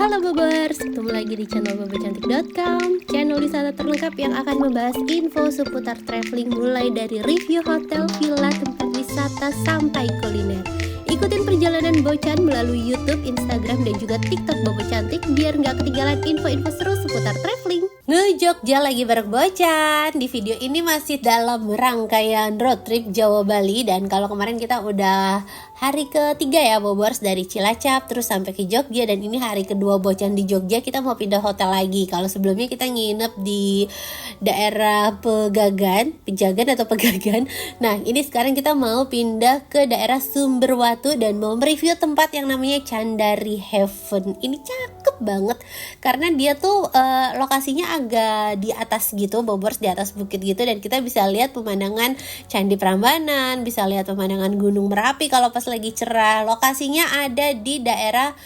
Halo Bobers, ketemu lagi di channel bobocantik.com, channel wisata terlengkap yang akan membahas info seputar traveling mulai dari review hotel, villa, tempat wisata, sampai kuliner. Ikutin perjalanan Bocan melalui YouTube, Instagram, dan juga TikTok Bobo Cantik biar nggak ketinggalan info-info seru seputar traveling. Nge-Jogja lagi bareng Bocan. Di video ini masih dalam rangkaian road trip Jawa Bali, dan kalau kemarin kita udah hari ketiga ya Bobers, dari Cilacap terus sampai ke Jogja, dan ini hari kedua Bocan di Jogja. Kita mau pindah hotel lagi. Kalau sebelumnya kita nginep di daerah Pegagan atau Pegagan. Nah, ini sekarang kita mau pindah ke daerah Sumberwatu dan mau mereview tempat yang namanya Candari Heaven. Ini cakep banget karena dia tuh lokasinya agak di atas gitu, Bobors, di atas bukit gitu, dan kita bisa lihat pemandangan Candi Prambanan, bisa lihat pemandangan Gunung Merapi kalau pas lagi cerah. Lokasinya ada di daerah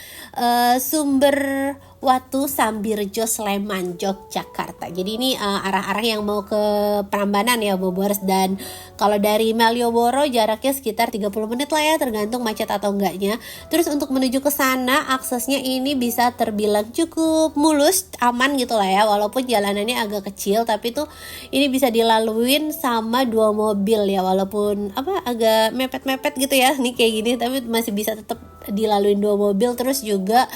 Sumberwatu, Sambirjo, Sleman, Yogyakarta. Jadi ini arah-arah yang mau ke Prambanan ya Bobors, dan kalau dari Malioboro jaraknya sekitar 30 menit lah ya, tergantung macet atau enggaknya. Terus untuk menuju ke sana aksesnya ini bisa terbilang cukup mulus, aman gitu lah ya, walaupun jalanannya agak kecil, tapi tuh ini bisa dilaluin sama 2 mobil ya, walaupun agak mepet-mepet gitu ya nih kayak gini, tapi masih bisa tetap dilaluin 2 mobil. Terus juga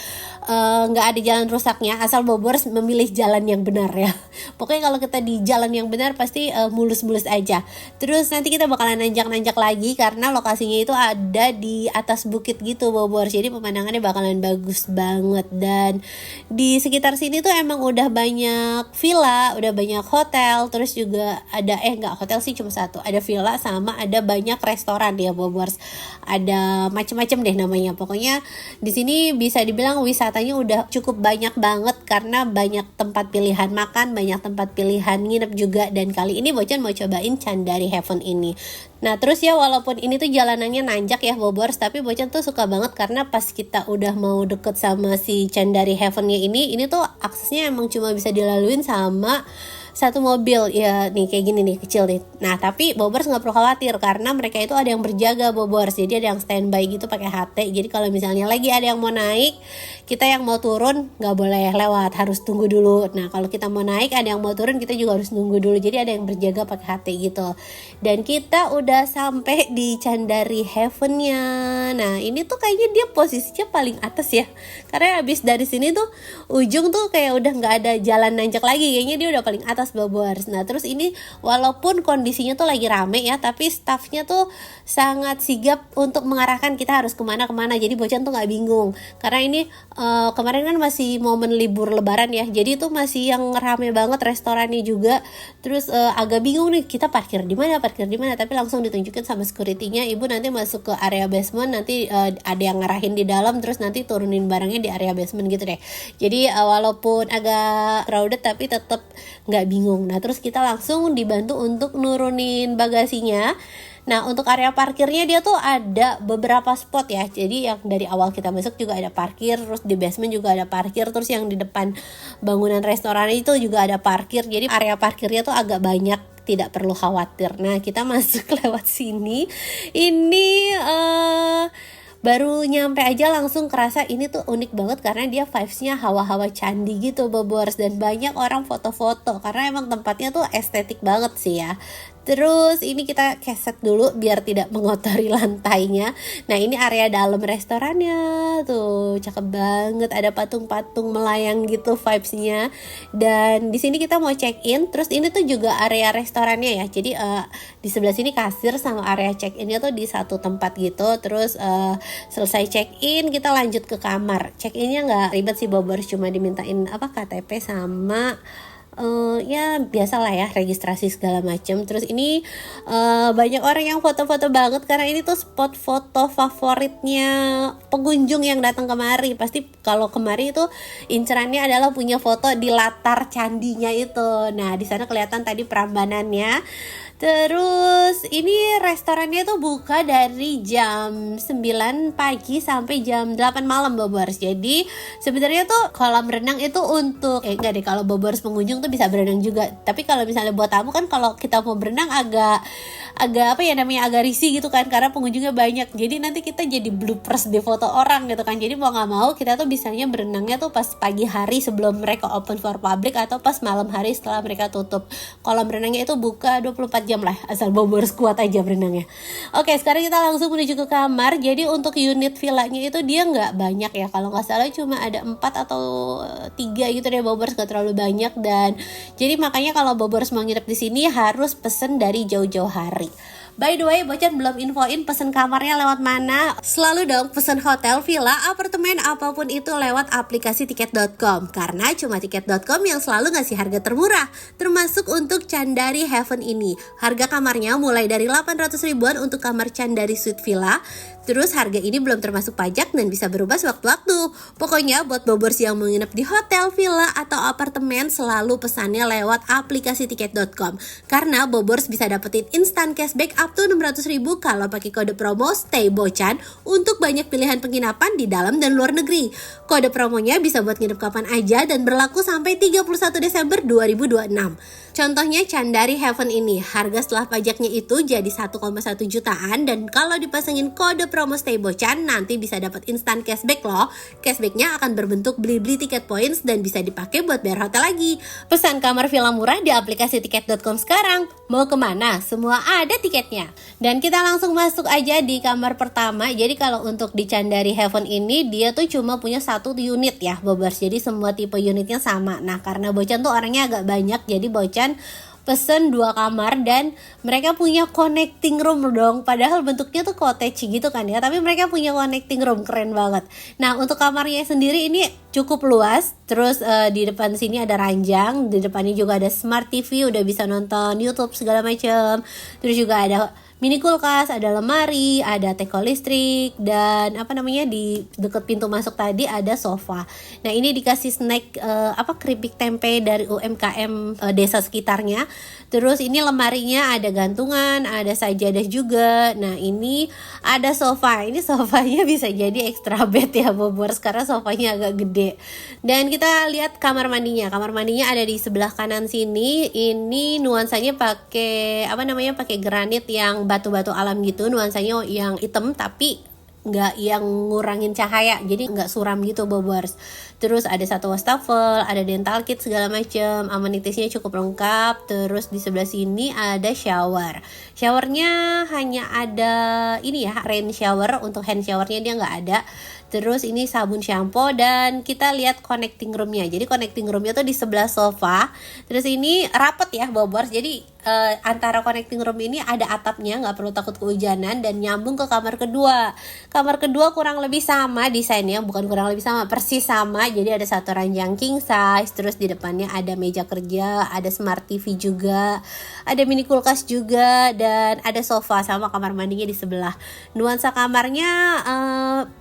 nggak ada jalan rusaknya, asal Bobors memilih jalan yang benar ya. Pokoknya kalau kita di jalan yang benar pasti mulus-mulus aja. Terus nanti kita bakalan nanjak-nanjak lagi karena lokasinya itu ada di atas bukit gitu Bobors, jadi pemandangannya bakalan bagus banget. Dan di sekitar sini tuh emang udah banyak villa, udah banyak hotel, terus juga ada nggak hotel sih, cuma satu, ada villa sama ada banyak restoran ya Bobors. Ada macem-macem deh namanya. Pokoknya di sini bisa dibilang wisatanya udah cukup banyak banget karena banyak tempat pilihan makan, banyak tempat pilihan nginep juga. Dan kali ini Bocan mau cobain Candari Heaven ini. Nah terus ya, walaupun ini tuh jalanannya nanjak ya Bobors, tapi Bocan tuh suka banget karena pas kita udah mau deket sama si Candari Heaven-nya ini tuh aksesnya emang cuma bisa dilaluin sama satu mobil ya, nih kayak gini nih, kecil nih. Nah tapi Bobors nggak perlu khawatir karena mereka itu ada yang berjaga Bobors, jadi ada yang standby gitu pakai HT. Jadi kalau misalnya lagi ada yang mau naik, kita yang mau turun nggak boleh lewat, harus tunggu dulu. Nah kalau kita mau naik, ada yang mau turun, kita juga harus nunggu dulu. Jadi ada yang berjaga pakai HT gitu. Dan kita udah sampai di Candari Heaven-nya. Nah ini tuh kayaknya dia posisinya paling atas ya, karena abis dari sini tuh ujung tuh kayak udah nggak ada jalan nanjak lagi, kayaknya dia udah paling atas Bobors. Nah terus ini walaupun kondisinya tuh lagi rame ya, tapi staffnya tuh sangat sigap untuk mengarahkan kita harus kemana-kemana. Jadi Bocan tuh nggak bingung karena ini kemarin kan masih momen libur lebaran ya, jadi tuh masih yang rame banget restorannya juga. Terus agak bingung nih kita parkir di mana, tapi langsung ditunjukin sama security-nya, ibu nanti masuk ke area basement, nanti ada yang ngarahin di dalam, terus nanti turunin barangnya di area basement gitu deh. Jadi walaupun agak crowded tapi tetap nggak bingung. Nah terus kita langsung dibantu untuk nurunin bagasinya. Nah untuk area parkirnya dia tuh ada beberapa spot ya, jadi yang dari awal kita masuk juga ada parkir, terus di basement juga ada parkir, terus yang di depan bangunan restoran itu juga ada parkir. Jadi area parkirnya tuh agak banyak, tidak perlu khawatir. Nah kita masuk lewat sini, ini baru nyampe aja langsung kerasa ini tuh unik banget karena dia vibes-nya hawa-hawa candi gitu Bobors, dan banyak orang foto-foto karena emang tempatnya tuh estetik banget sih ya. Terus ini kita keset dulu biar tidak mengotori lantainya. Nah ini area dalam restorannya tuh cakep banget, ada patung-patung melayang gitu vibes-nya. Dan di sini kita mau check in. Terus ini tuh juga area restorannya ya. Jadi di sebelah sini kasir sama area check innya tuh di satu tempat gitu. Terus selesai check in kita lanjut ke kamar. Check innya nggak ribet sih Bobors, cuma dimintain KTP sama ya biasalah ya, registrasi segala macam. Terus ini banyak orang yang foto-foto banget karena ini tuh spot foto favoritnya pengunjung yang datang kemari. Pasti kalau kemari itu incerannya adalah punya foto di latar candinya itu. Nah di sana kelihatan tadi Prambanannya. Terus ini restorannya tuh buka dari jam 9 pagi sampai jam 8 malam Bobors. Jadi sebenarnya tuh kolam renang itu untuk enggak deh, kalau Bobors pengunjung tuh bisa berenang juga. Tapi kalau misalnya buat tamu kan, kalau kita mau berenang agak apa ya namanya, agak risih gitu kan, karena pengunjungnya banyak. Jadi nanti kita jadi bloopers di foto orang gitu kan. Jadi mau nggak mau kita tuh bisanya berenangnya tuh pas pagi hari sebelum mereka open for public, atau pas malam hari setelah mereka tutup. Kolam renangnya itu buka 24 jam lah, asal Bobors kuat aja berenangnya. Oke, sekarang kita langsung menuju ke kamar. Jadi untuk unit villanya itu dia nggak banyak ya, kalau nggak salah cuma ada 4 atau 3 gitu deh Bobors, nggak terlalu banyak. Dan jadi makanya kalau Bobors mau nginep di sini harus pesen dari jauh-jauh hari. By the way, Bocan belum infoin pesen kamarnya lewat mana. Selalu dong pesen hotel, villa, apartemen, apapun itu lewat aplikasi tiket.com. Karena cuma tiket.com yang selalu ngasih harga termurah. Termasuk untuk Candari Heaven ini. Harga kamarnya mulai dari 800 ribuan untuk kamar Candari Suite Villa. Terus harga ini belum termasuk pajak dan bisa berubah sewaktu-waktu. Pokoknya buat Bobors yang mau nginep di hotel, villa, atau apartemen, selalu pesannya lewat aplikasi tiket.com. Karena Bobors bisa dapetin instant cashback up to 600 ribu kalau pakai kode promo Stay Bocan untuk banyak pilihan penginapan di dalam dan luar negeri. Kode promonya bisa buat nginep kapan aja dan berlaku sampai 31 Desember 2026. Contohnya Candari Heaven ini, harga setelah pajaknya itu jadi 1,1 jutaan, dan kalau dipasangin kode promo Stay Bocan nanti bisa dapat instant cashback loh. Cashbacknya akan berbentuk beli-beli tiket points dan bisa dipakai buat bayar hotel lagi. Pesan kamar villa murah di aplikasi tiket.com sekarang. Mau kemana? Semua ada tiketnya. Dan kita langsung masuk aja di kamar pertama. Jadi kalau untuk di Candari Heaven ini dia tuh cuma punya 1 unit ya Bobors. Jadi semua tipe unitnya sama. Nah karena Bocan tuh orangnya agak banyak, jadi Bocan pesen 2 kamar dan mereka punya connecting room dong. Padahal bentuknya tuh cottage gitu kan ya, tapi mereka punya connecting room, keren banget. Nah untuk kamarnya sendiri ini cukup luas. Terus di depan sini ada ranjang, di depannya juga ada smart TV, udah bisa nonton YouTube segala macam. Terus juga ada mini kulkas, ada lemari, ada teko listrik, dan di dekat pintu masuk tadi ada sofa. Nah ini dikasih snack keripik tempe dari UMKM desa sekitarnya. Terus ini lemarinya ada gantungan, ada sajadah juga. Nah ini ada sofa. Ini sofanya bisa jadi extra bed ya Bobors, karena sofanya agak gede. Dan kita lihat kamar mandinya. Kamar mandinya ada di sebelah kanan sini. Ini nuansanya pakai pakai granit yang batu-batu alam gitu, nuansanya yang hitam tapi nggak yang ngurangin cahaya, jadi nggak suram gitu Bobors. Terus ada 1 wastafel, ada dental kit segala macam, amenitisnya cukup lengkap. Terus di sebelah sini ada showernya hanya ada ini ya, rain shower. Untuk hand showernya dia nggak ada. Terus ini sabun shampoo, dan kita lihat connecting roomnya. Jadi connecting roomnya tuh di sebelah sofa. Terus ini rapet ya Bobors. Jadi antara connecting room ini ada atapnya, nggak perlu takut kehujanan, dan nyambung ke kamar kedua. Kamar kedua kurang lebih sama desainnya, bukan kurang lebih sama, persis sama. Jadi ada 1 ranjang king size. Terus di depannya ada meja kerja, ada smart TV juga, ada mini kulkas juga, dan ada sofa sama kamar mandinya di sebelah. Nuansa kamarnya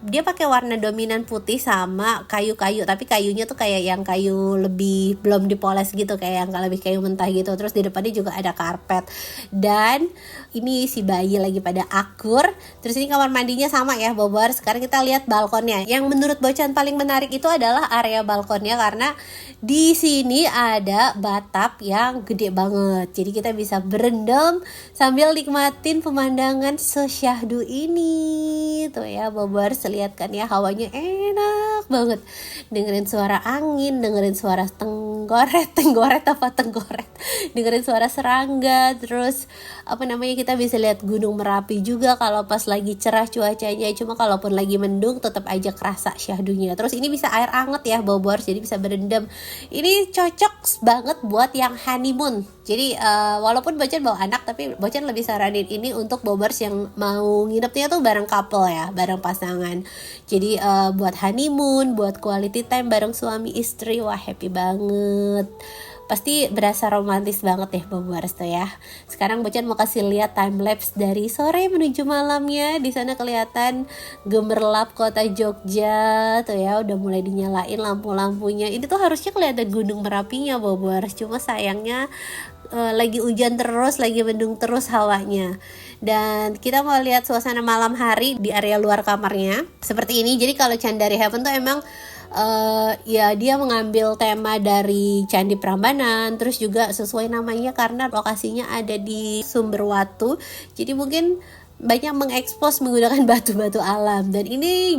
dia pakai warna dominan putih sama kayu-kayu, tapi kayunya tuh kayak yang kayu lebih belum dipoles gitu, kayak yang lebih kayu mentah gitu. Terus di depannya juga ada karpet, dan ini si bayi lagi pada akur. Terus ini kamar mandinya sama ya Bobors. Sekarang kita lihat balkonnya. Yang menurut Bocan paling menarik itu adalah area balkonnya, karena di sini ada batap yang gede banget. Jadi kita bisa berendam sambil nikmatin pemandangan sesyahdu ini. Tuh ya Bobors, lihat kan ya, hawanya enak banget. Dengerin suara angin, dengerin suara tenggoret, dengerin suara serangga. Terus kita bisa lihat Gunung Merapi juga kalau pas lagi cerah cuacanya. Cuma kalaupun lagi mendung tetap aja kerasa syahdunya. Terus ini bisa air anget ya Bobors, jadi bisa berendam. Ini cocok banget buat yang honeymoon. Jadi walaupun Bocan bawa anak, tapi Bocan lebih saranin ini untuk Bobors yang mau nginepnya tuh bareng couple ya, bareng pasangan. Jadi buat honeymoon, buat quality time bareng suami istri, wah happy banget. Pasti berasa romantis banget ya Bobors tuh ya. Sekarang Bocan mau kasih lihat time lapse dari sore menuju malamnya. Di sana kelihatan gemerlap kota Jogja tuh ya, udah mulai dinyalain lampu-lampunya. Ini tuh harusnya kelihatan Gunung Merapinya Bobors. Cuma sayangnya lagi hujan terus, lagi mendung terus hawanya. Dan kita mau lihat suasana malam hari di area luar kamarnya seperti ini. Jadi kalau Candari Heaven tuh emang ya dia mengambil tema dari Candi Prambanan, terus juga sesuai namanya karena lokasinya ada di Sumberwatu. Jadi mungkin banyak mengekspos menggunakan batu-batu alam. Dan ini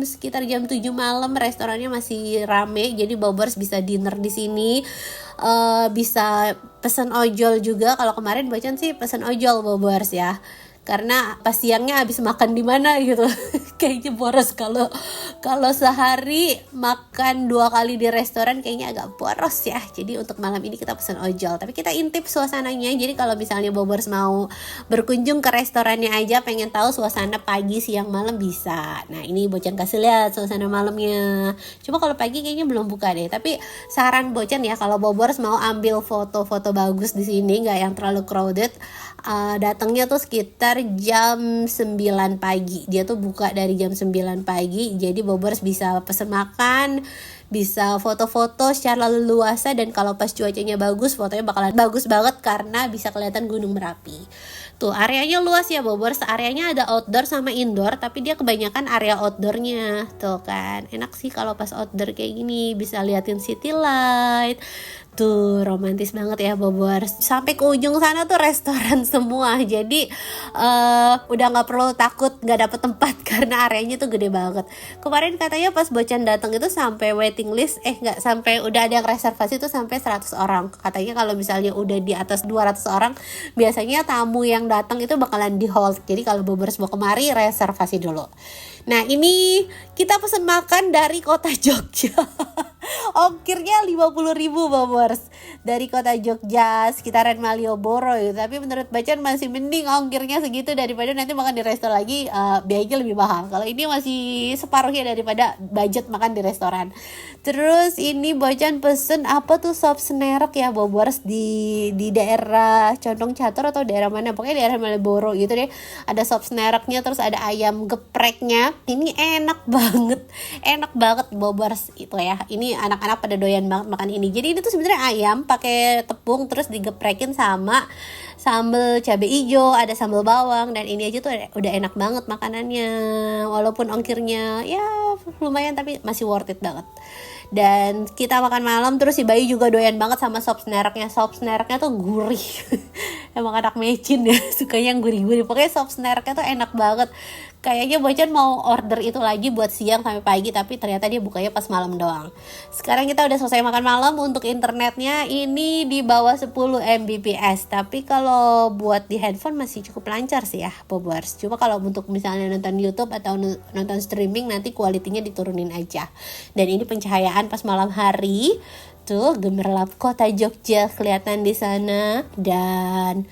sekitar jam 7 malam, restorannya masih rame. Jadi Bobers bisa dinner di sini. Bisa pesan ojol juga. Kalau kemarin Bocan sih pesan ojol Bobers ya. Karena pas siangnya habis makan di mana gitu. Kayaknya boros kalau sehari makan 2 kali di restoran kayaknya agak boros ya. Jadi untuk malam ini kita pesan ojol. Tapi kita intip suasananya. Jadi kalau misalnya Bobers mau berkunjung ke restorannya aja, pengen tahu suasana pagi, siang, malam bisa. Nah ini Bocan kasih lihat suasana malamnya. Cuma kalau pagi kayaknya belum buka deh. Tapi saran Bocan ya, kalau Bobers mau ambil foto-foto bagus di sini, nggak yang terlalu crowded, datangnya tuh sekitar jam 9 pagi. Dia tuh buka dari jam 9 pagi. Jadi Bobers bisa pesen makan, bisa foto-foto secara leluasa, dan kalau pas cuacanya bagus, fotonya bakalan bagus banget karena bisa kelihatan Gunung Merapi. Tuh areanya luas ya Bobers. Areanya ada outdoor sama indoor, tapi dia kebanyakan area outdoornya. Tuh kan, enak sih kalau pas outdoor kayak gini, bisa liatin city light. Tuh romantis banget ya Bobers. Sampai ke ujung sana tuh restoran semua. Jadi udah gak perlu takut gak dapet tempat karena areanya tuh gede banget. Kemarin katanya pas Bocan datang itu sampai waiting list, gak sampai, udah ada yang reservasi tuh sampai 100 orang. Katanya kalau misalnya udah di atas 200 orang, biasanya tamu yang datang itu bakalan di hold. Jadi kalau Bobers mau kemari, reservasi dulu. Nah ini kita pesen makan dari kota Jogja. Ongkirnya 50.000 Bobers. Dari kota Jogja sekitaran Malioboro gitu. Tapi menurut Bocan masih mending ongkirnya segitu daripada nanti makan di restoran lagi, biayanya lebih mahal. Kalau ini masih separuhnya daripada budget makan di restoran. Terus ini Bocan pesen apa tuh, sop senerek ya Bobers, di daerah Condong Catur atau daerah mana, pokoknya daerah Malioboro gitu deh. Ada sop senereknya, terus ada ayam gepreknya. Ini enak banget Bobers itu ya. Ini anak-anak pada doyan banget makan ini. Jadi ini tuh sebenarnya ayam pakai tepung terus digeprekin sama sambal cabai hijau, ada sambal bawang, dan ini aja tuh udah enak banget makanannya. Walaupun ongkirnya ya lumayan, tapi masih worth it banget. Dan kita makan malam, terus si Bayu juga doyan banget sama sop senereknya. Sop senereknya tuh gurih. Emang anak mecin ya, sukanya yang gurih-gurih. Pokoknya sop senereknya tuh enak banget. Kayaknya Bocan mau order itu lagi buat siang sampai pagi, tapi ternyata dia bukanya pas malam doang. Sekarang kita udah selesai makan malam. Untuk internetnya ini di bawah 10 Mbps. Tapi kalau buat di handphone masih cukup lancar sih ya Bobers. Cuma kalau untuk misalnya nonton YouTube atau nonton streaming, nanti kualitinya diturunin aja. Dan ini pencahayaan pas malam hari. Tuh gemerlap kota Jogja kelihatan di sana. Dan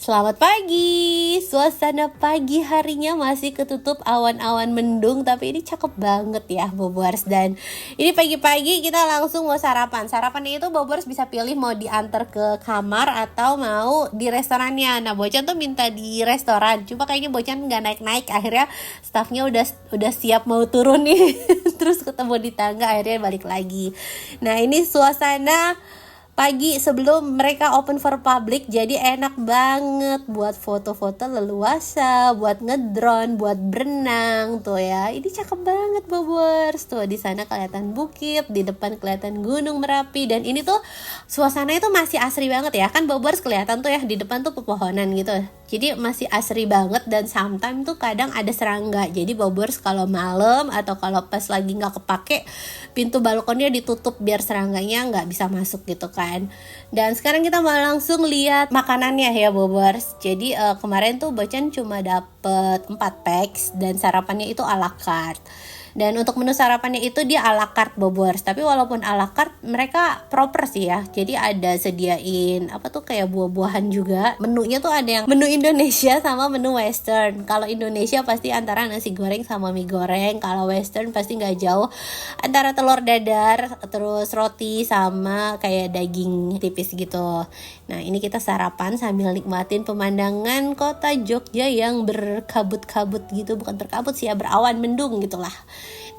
selamat pagi, suasana pagi harinya masih ketutup awan-awan mendung, tapi ini cakep banget ya Bobers. Dan ini pagi-pagi kita langsung mau sarapan. Sarapannya itu Bobers bisa pilih mau diantar ke kamar atau mau di restorannya. Nah Bocan tuh minta di restoran, cuma kayaknya Bocan gak naik-naik. Akhirnya staffnya udah siap mau turun nih. Terus ketemu di tangga, akhirnya balik lagi. Nah ini suasana pagi sebelum mereka open for public, jadi enak banget buat foto-foto leluasa, buat ngedrone, buat berenang tuh ya. Ini cakep banget Bobers. Tuh di sana kelihatan bukit, di depan kelihatan Gunung Merapi, dan ini tuh suasananya tuh masih asri banget ya. Kan Bobers kelihatan tuh ya di depan tuh pepohonan gitu. Jadi masih asri banget, dan sometimes tuh kadang ada serangga. Jadi Bobers kalau malam atau kalau pas lagi nggak kepake, pintu balkonnya ditutup biar serangganya nggak bisa masuk gitu kan. Dan sekarang kita mau langsung lihat makanannya ya Bobers. Jadi kemarin tuh Bocan cuma dapet 4 packs dan sarapannya itu a la carte. Dan untuk menu sarapannya itu dia a la carte Bobers. Tapi walaupun a la carte, mereka proper sih ya. Jadi ada sediain apa tuh kayak buah-buahan juga. Menunya tuh ada yang menu Indonesia sama menu Western. Kalau Indonesia pasti antara nasi goreng sama mie goreng. Kalau Western pasti nggak jauh antara telur dadar, terus roti sama kayak daging tipis gitu. Nah ini kita sarapan sambil nikmatin pemandangan kota Jogja yang berkabut-kabut gitu. Bukan berkabut sih ya, berawan mendung gitulah.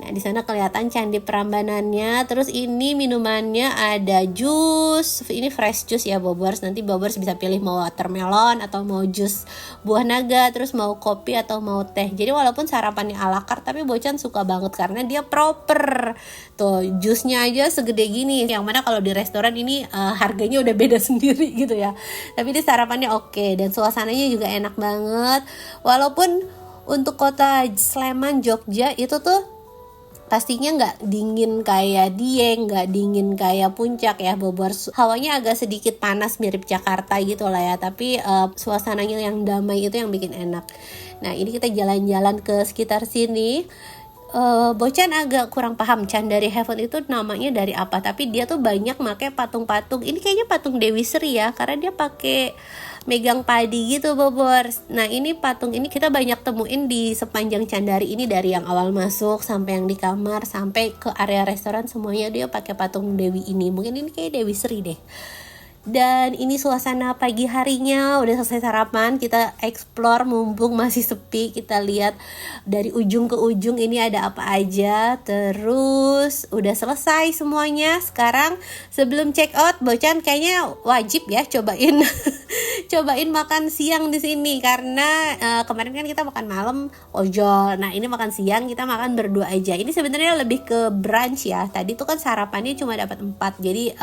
Nah, di sana kelihatan Candi Prambanannya. Terus ini minumannya ada jus. Ini fresh juice ya Bobors. Nanti Bobors bisa pilih mau watermelon atau mau jus buah naga, terus mau kopi atau mau teh. Jadi walaupun sarapannya ala carte, tapi Bocan suka banget karena dia proper. Tuh, jusnya aja segede gini. Yang mana kalau di restoran ini harganya udah beda sendiri gitu ya. Tapi di sarapannya oke, dan suasananya juga enak banget. Walaupun untuk kota Sleman, Jogja itu tuh pastinya nggak dingin kayak Dieng, nggak dingin kayak Puncak ya Bogor. Hawanya agak sedikit panas mirip Jakarta gitu lah ya. Tapi suasananya yang damai itu yang bikin enak. Nah ini kita jalan-jalan ke sekitar sini. Bocan agak kurang paham Candari Heaven itu namanya dari apa, tapi dia tuh banyak pakai patung-patung. Ini kayaknya patung Dewi Sri ya, karena dia pakai megang padi gitu Bobor. Nah ini patung ini kita banyak temuin di sepanjang Candari ini, dari yang awal masuk sampai yang di kamar sampai ke area restoran, semuanya dia pakai patung Dewi ini. Mungkin ini kayak Dewi Sri deh. Dan ini suasana pagi harinya, udah selesai sarapan, kita explore mumpung masih sepi. Kita lihat dari ujung ke ujung ini ada apa aja. Terus udah selesai semuanya. Sekarang sebelum check out, Bocan kayaknya wajib ya cobain cobain makan siang di sini, karena kemarin kan kita makan malam ojol. Nah ini makan siang kita makan berdua aja. Ini sebenarnya lebih ke brunch ya. Tadi tuh kan sarapannya cuma dapat 4, jadi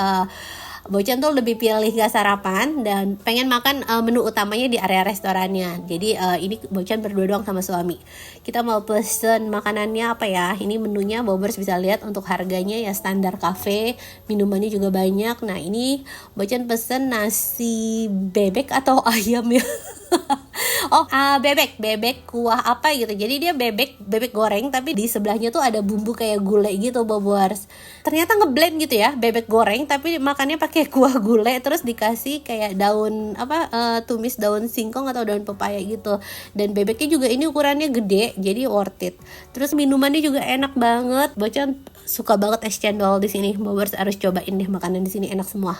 Bocan tuh lebih pilih gak sarapan dan pengen makan menu utamanya di area restorannya. Jadi ini Bocan berdua doang sama suami. Kita mau pesen makanannya apa ya? Ini menunya Bobers bisa lihat, untuk harganya ya standar cafe, minumannya juga banyak. Nah ini Bocan pesen nasi bebek atau ayam ya. bebek kuah apa gitu. Jadi dia bebek goreng, tapi di sebelahnya tuh ada bumbu kayak gulai gitu Bobors. Ternyata ngeblend gitu ya, bebek goreng tapi makannya pakai kuah gulai, terus dikasih kayak daun tumis daun singkong atau daun pepaya gitu. Dan bebeknya juga ini ukurannya gede, jadi worth it. Terus minumannya juga enak banget. Bocan suka banget es cendol di sini. Bobors harus cobain deh, makanan di sini enak semua.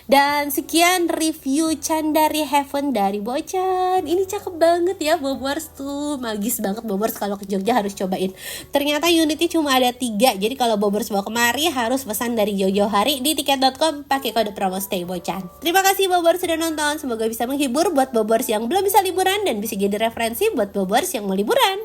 Dan sekian review Candari Heaven dari Bocan. Ini cakep banget ya Bobors, tuh magis banget Bobors, kalau ke Jogja harus cobain. Ternyata unitnya cuma ada 3, jadi kalau Bobors bawa kemari harus pesan dari jauh-jauh hari di tiket.com pakai kode promo Stay Bocan. Terima kasih Bobors sudah nonton, semoga bisa menghibur buat Bobors yang belum bisa liburan dan bisa jadi referensi buat Bobors yang mau liburan.